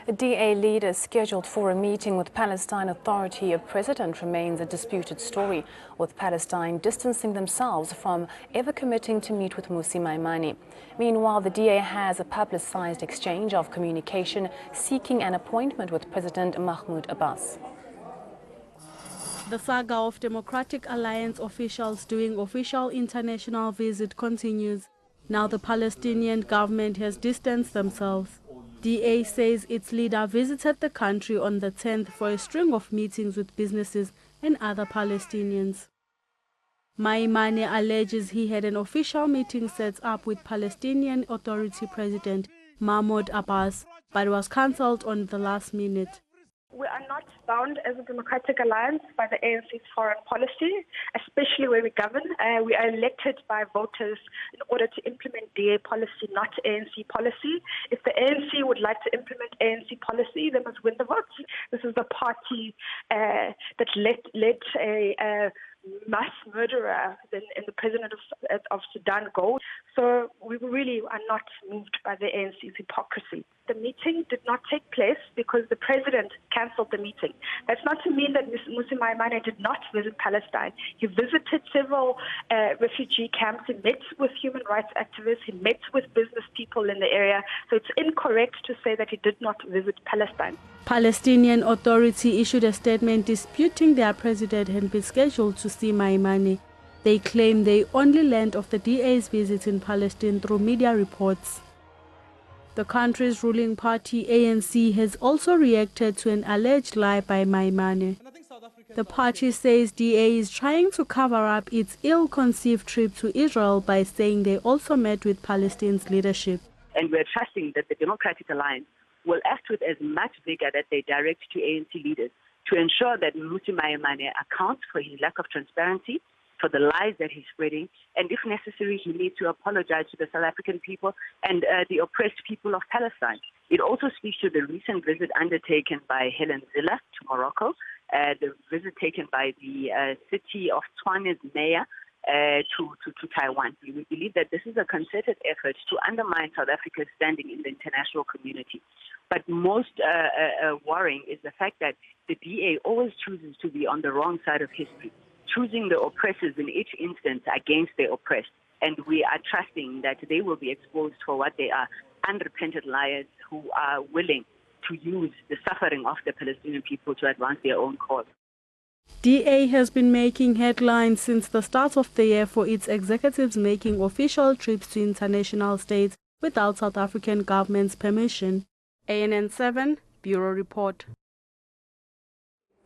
The DA leader scheduled for a meeting with Palestine Authority president remains a disputed story, with Palestine distancing themselves from ever committing to meet with Mmusi Maimane. Meanwhile, the DA has a publicized exchange of communication seeking an appointment with President Mahmoud Abbas. The saga of Democratic Alliance officials doing official international visit continues. Now the Palestinian government has distanced themselves. DA says its leader visited the country on the 10th for a string of meetings with businesses and other Palestinians. Maimane alleges he had an official meeting set up with Palestinian Authority President Mahmoud Abbas, but was cancelled on the last minute. We are not bound as a democratic alliance by the ANC's foreign policy, especially where we govern. We are elected by voters in order to implement DA policy, not ANC policy. If the ANC would like to implement ANC policy, they must win the votes. This is the party that let a mass murderer in the president of Sudan go. So we really are not moved by the ANC's hypocrisy. The meeting did not take place because the president cancelled the meeting. That's not to mean that Mmusi Maimane did not visit Palestine. He visited several refugee camps. He met with human rights activists. He met with business people in the area. So it's incorrect to say that he did not visit Palestine. Palestinian Authority issued a statement disputing their president had been scheduled to see Maimane. They claim they only learned of the DA's visit in Palestine through media reports. The country's ruling party, ANC, has also reacted to an alleged lie by Maimane. The party says DA is trying to cover up its ill-conceived trip to Israel by saying they also met with Palestine's leadership. And we're trusting that the Democratic Alliance will act with as much vigor that they direct to ANC leaders to ensure that Mmusi Maimane accounts for his lack of transparency, for the lies that he's spreading, and if necessary, he needs to apologize to the South African people and the oppressed people of Palestine. It also speaks to the recent visit undertaken by Helen Zille to Morocco, the visit taken by the city of Tshwane's mayor to Taiwan. We believe that this is a concerted effort to undermine South Africa's standing in the international community. But most worrying is the fact that the DA always chooses to be on the wrong side of history, choosing the oppressors in each instance against the oppressed. And we are trusting that they will be exposed for what they are, unrepentant liars who are willing to use the suffering of the Palestinian people to advance their own cause. DA has been making headlines since the start of the year for its executives making official trips to international states without South African government's permission. ANN7 Bureau Report.